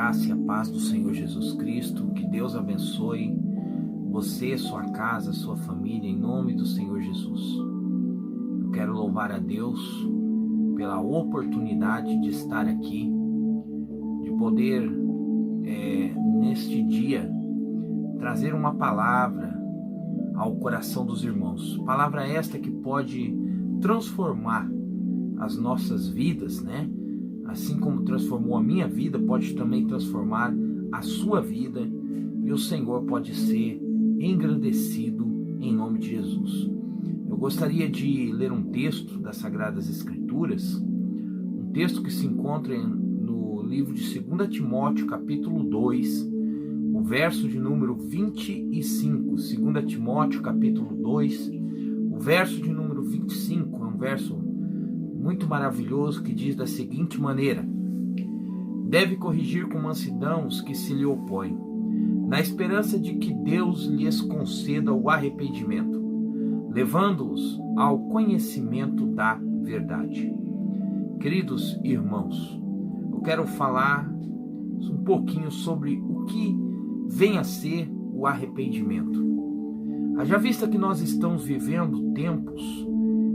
graça e a paz do Senhor Jesus Cristo. Que Deus abençoe você, sua casa, sua família, em nome do Senhor Jesus. Eu quero louvar a Deus pela oportunidade de estar aqui, de poder, neste dia, trazer uma palavra ao coração dos irmãos. Palavra esta que pode transformar as nossas vidas, né? Assim como transformou a minha vida, pode também transformar a sua vida, e o Senhor pode ser engrandecido em nome de Jesus. Eu gostaria de ler um texto das Sagradas Escrituras, um texto que se encontra no livro de 2 Timóteo, capítulo 2, o verso de número 25. 2 Timóteo, capítulo 2, o verso de número 25, é um verso muito maravilhoso, que diz da seguinte maneira: deve corrigir com mansidão os que se lhe opõem, na esperança de que Deus lhes conceda o arrependimento, levando-os ao conhecimento da verdade. Queridos irmãos, eu quero falar um pouquinho sobre o que vem a ser o arrependimento. Haja vista que nós estamos vivendo tempos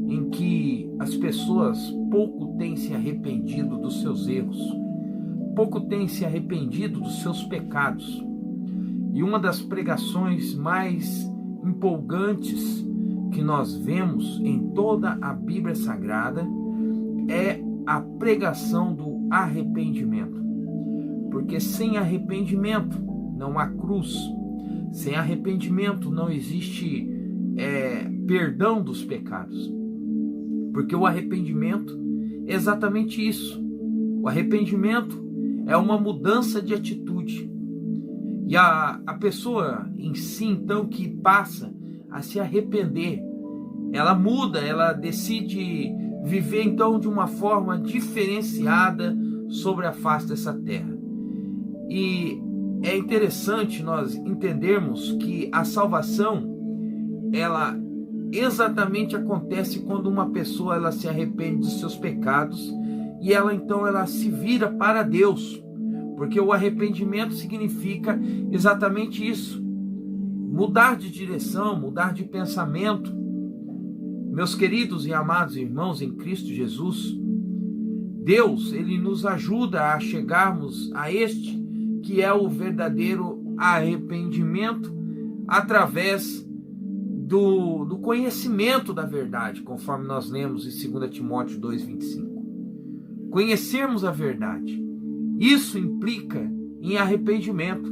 em que as pessoas pouco têm se arrependido dos seus erros, pouco têm se arrependido dos seus pecados. E uma das pregações mais empolgantes que nós vemos em toda a Bíblia Sagrada é a pregação do arrependimento. Porque sem arrependimento não há cruz, sem arrependimento não existe perdão dos pecados. Porque o arrependimento é exatamente isso. O arrependimento é uma mudança de atitude. E a pessoa em si, então, que passa a se arrepender, ela muda, ela decide viver, então, de uma forma diferenciada sobre a face dessa terra. E é interessante nós entendermos que a salvação, ela exatamente acontece quando uma pessoa ela se arrepende dos seus pecados e ela se vira para Deus, porque o arrependimento significa exatamente isso: mudar de direção, mudar de pensamento. Meus queridos e amados irmãos em Cristo Jesus, Deus, ele nos ajuda a chegarmos a este que é o verdadeiro arrependimento através do conhecimento da verdade, conforme nós lemos em 2 Timóteo 2,25. Conhecermos a verdade, isso implica em arrependimento,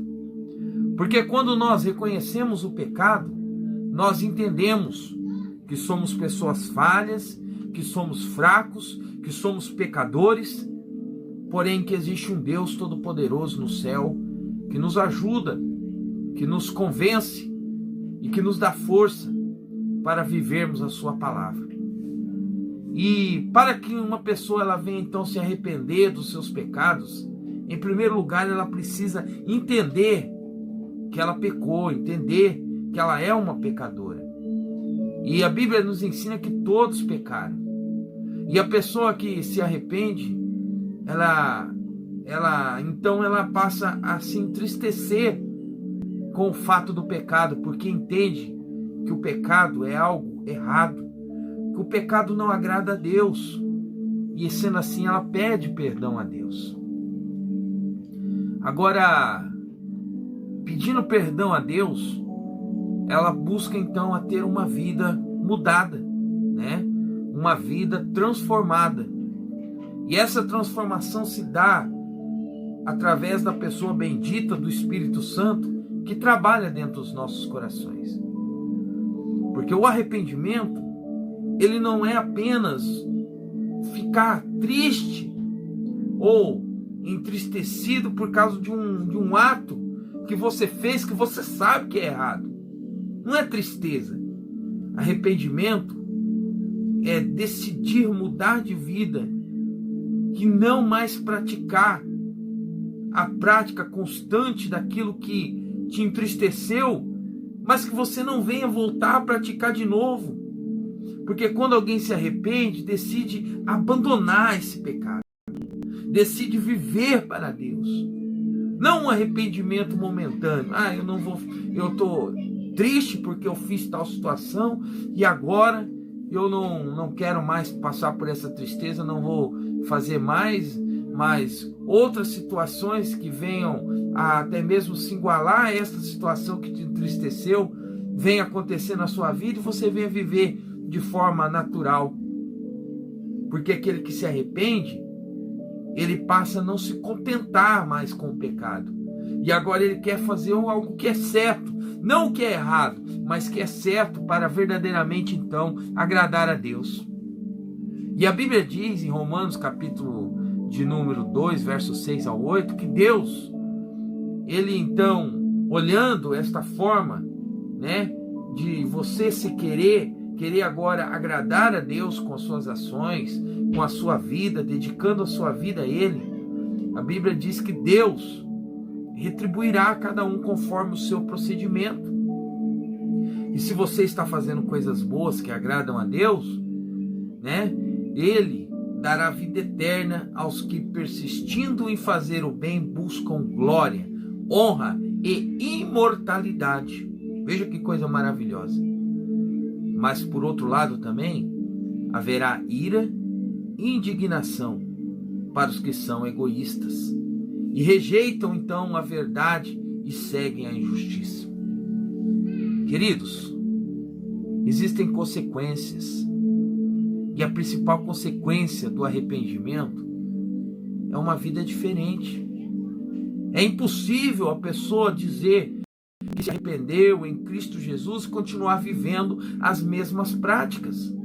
porque quando nós reconhecemos o pecado, nós entendemos que somos pessoas falhas, que somos fracos, que somos pecadores, porém que existe um Deus Todo-Poderoso no céu, que nos ajuda, que nos convence e que nos dá força para vivermos a sua palavra. E para que uma pessoa ela venha então se arrepender dos seus pecados, em primeiro lugar ela precisa entender que ela pecou, entender que ela é uma pecadora. E a Bíblia nos ensina que todos pecaram. E a pessoa que se arrepende, ela passa a se entristecer com o fato do pecado, porque entende que o pecado é algo errado, que o pecado não agrada a Deus, e sendo assim ela pede perdão a Deus. Agora, pedindo perdão a Deus, ela busca então a ter uma vida mudada, né? Uma vida transformada. E essa transformação se dá através da pessoa bendita do Espírito Santo, que trabalha dentro dos nossos corações. Porque o arrependimento, ele não é apenas ficar triste ou entristecido por causa de um ato que você fez, que você sabe que é errado. Não é tristeza. Arrependimento é decidir mudar de vida, que não mais praticar a prática constante daquilo que te entristeceu, mas que você não venha voltar a praticar de novo. Porque quando alguém se arrepende, decide abandonar esse pecado, decide viver para Deus. Não um arrependimento momentâneo. Eu estou triste porque eu fiz tal situação e agora eu não quero mais passar por essa tristeza, não vou fazer mais, mas outras situações que venham a até mesmo se igualar a essa situação que te entristeceu, venha acontecer na sua vida e você venha viver de forma natural. Porque aquele que se arrepende, ele passa a não se contentar mais com o pecado. E agora ele quer fazer algo que é certo, não o que é errado, mas que é certo para verdadeiramente então agradar a Deus. E a Bíblia diz em Romanos capítulo de número 2, versos 6 ao 8, que Deus, ele então, olhando esta forma, né, de você se querer agora agradar a Deus com as suas ações, com a sua vida, dedicando a sua vida a Ele, a Bíblia diz que Deus retribuirá a cada um conforme o seu procedimento. E se você está fazendo coisas boas que agradam a Deus, né, Ele dará vida eterna aos que, persistindo em fazer o bem, buscam glória, honra e imortalidade. Veja que coisa maravilhosa. Mas por outro lado também haverá ira e indignação para os que são egoístas e rejeitam então a verdade e seguem a injustiça. Queridos, existem consequências, e a principal consequência do arrependimento é uma vida diferente. É impossível a pessoa dizer que se arrependeu em Cristo Jesus e continuar vivendo as mesmas práticas.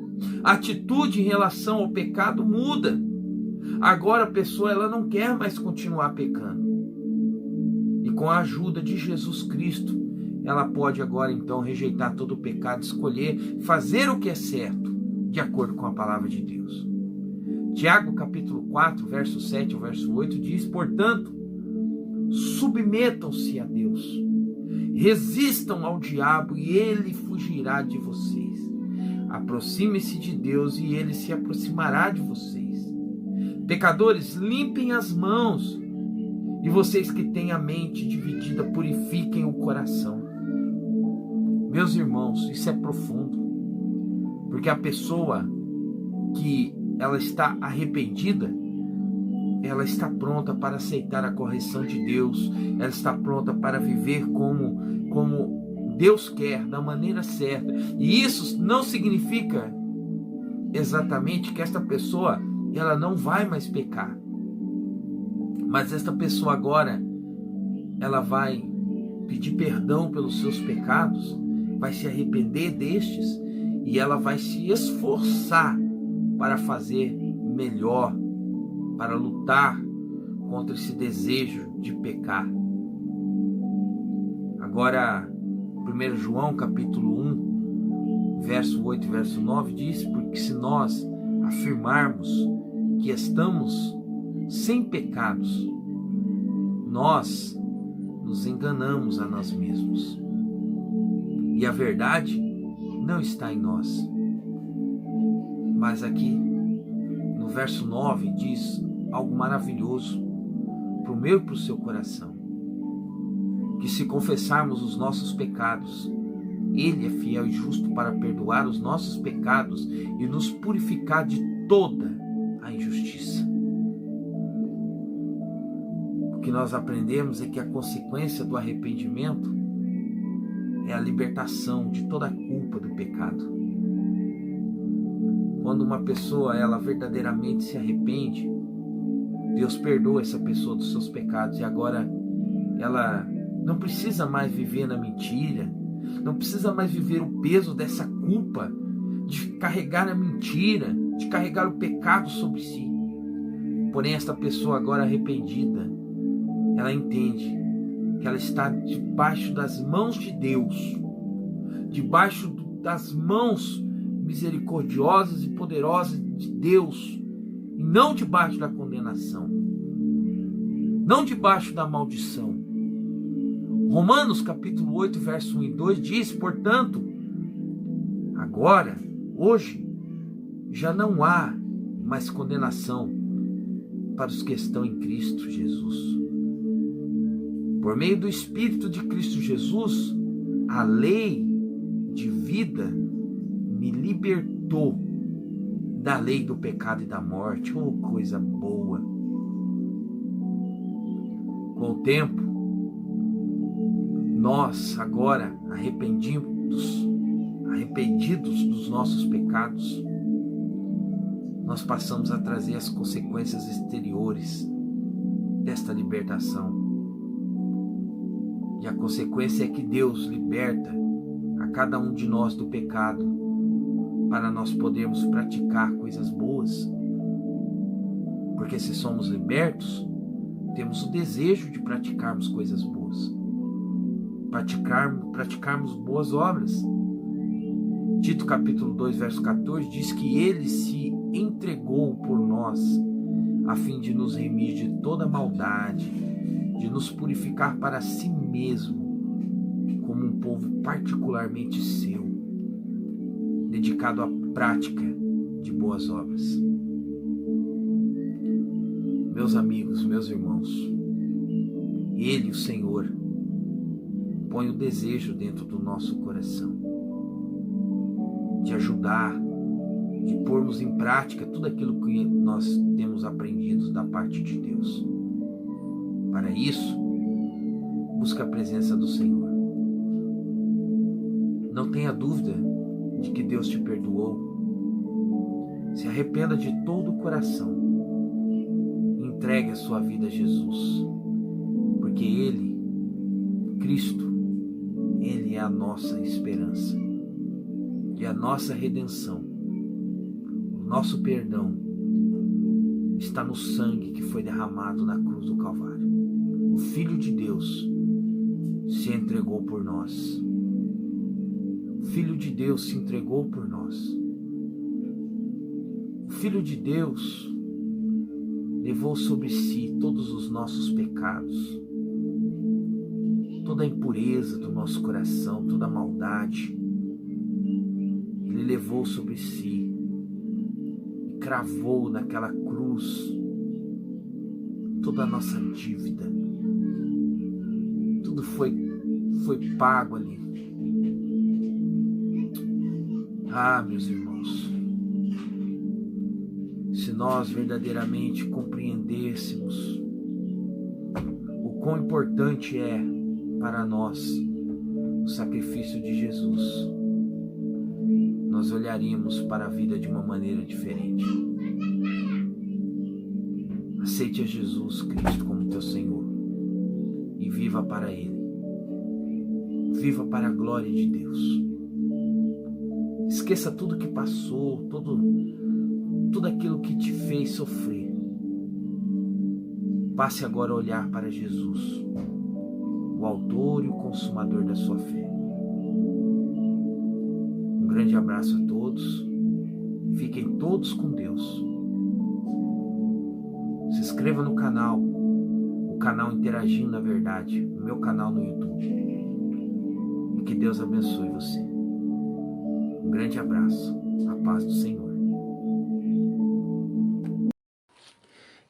A atitude em relação ao pecado muda. Agora a pessoa ela não quer mais continuar pecando. E com a ajuda de Jesus Cristo, ela pode agora então rejeitar todo o pecado, escolher fazer o que é certo, de acordo com a palavra de Deus. Tiago capítulo 4, verso 7 ao verso 8 diz: portanto, submetam-se a Deus, resistam ao diabo e ele fugirá de vocês. Aproxime-se de Deus e ele se aproximará de vocês. Pecadores, limpem as mãos, e vocês que têm a mente dividida, purifiquem o coração. Meus irmãos, isso é profundo, porque a pessoa que ela está arrependida, ela está pronta para aceitar a correção de Deus, ela está pronta para viver como Deus quer, da maneira certa. E isso não significa exatamente que esta pessoa ela não vai mais pecar, mas esta pessoa agora ela vai pedir perdão pelos seus pecados, vai se arrepender destes e ela vai se esforçar para fazer melhor, para lutar contra esse desejo de pecar. Agora, 1 João capítulo 1, verso 8 e verso 9 diz: porque se nós afirmarmos que estamos sem pecados, nós nos enganamos a nós mesmos, e a verdade não está em nós. Mas aqui no verso 9 diz algo maravilhoso para o meu e para o seu coração: que se confessarmos os nossos pecados, Ele é fiel e justo para perdoar os nossos pecados e nos purificar de toda a injustiça. O que nós aprendemos é que a consequência do arrependimento é a libertação de toda a culpa do pecado. Quando uma pessoa ela verdadeiramente se arrepende, Deus perdoa essa pessoa dos seus pecados e agora ela não precisa mais viver na mentira, não precisa mais viver o peso dessa culpa, de carregar a mentira, de carregar o pecado sobre si. Porém, esta pessoa agora arrependida, ela entende que ela está debaixo das mãos de Deus, debaixo das mãos misericordiosas e poderosas de Deus, e não debaixo da condenação, não debaixo da maldição. Romanos capítulo 8, verso 1 e 2 diz: portanto, agora, hoje, já não há mais condenação para os que estão em Cristo Jesus. Por meio do Espírito de Cristo Jesus, a lei de vida me libertou da lei do pecado e da morte. Oh, coisa boa! Com o tempo, nós agora, arrependidos dos nossos pecados, nós passamos a trazer as consequências exteriores desta libertação. E a consequência é que Deus liberta a cada um de nós do pecado, para nós podermos praticar coisas boas. Porque se somos libertos, temos o desejo de praticarmos coisas boas, praticarmos boas obras. Tito capítulo 2, verso 14 diz que ele se entregou por nós, a fim de nos remir de toda maldade, de nos purificar para si mesmo, como um povo particularmente seu, dedicado à prática de boas obras. Meus amigos, meus irmãos, Ele, o Senhor, põe o desejo dentro do nosso coração de ajudar, de pormos em prática tudo aquilo que nós temos aprendido da parte de Deus. Para isso, busca a presença do Senhor. Não tenha dúvida de que Deus te perdoou. Se arrependa de todo o coração. Entregue a sua vida a Jesus. Porque Ele, Cristo, Ele é a nossa esperança. E a nossa redenção, o nosso perdão, está no sangue que foi derramado na cruz do Calvário. O Filho de Deus se entregou por nós. O Filho de Deus se entregou por nós. O Filho de Deus levou sobre si todos os nossos pecados, toda a impureza do nosso coração, toda a maldade. Ele levou sobre si e cravou naquela cruz toda a nossa dívida. Tudo foi pago ali. Ah, meus irmãos, se nós verdadeiramente compreendêssemos o quão importante é para nós o sacrifício de Jesus, nós olharíamos para a vida de uma maneira diferente. Aceite a Jesus Cristo como teu Senhor e viva para Ele. Viva para a glória de Deus. Esqueça tudo que passou, tudo aquilo que te fez sofrer. Passe agora a olhar para Jesus, o autor e o consumador da sua fé. Um grande abraço a todos. Fiquem todos com Deus. Se inscreva no canal, o canal Interagindo na Verdade, o meu canal no YouTube. E que Deus abençoe você. Um grande abraço. A paz do Senhor.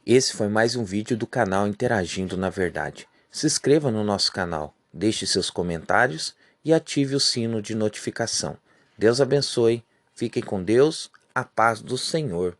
Esse foi mais um vídeo do canal Interagindo na Verdade. Se inscreva no nosso canal, deixe seus comentários e ative o sino de notificação. Deus abençoe, fiquem com Deus, a paz do Senhor.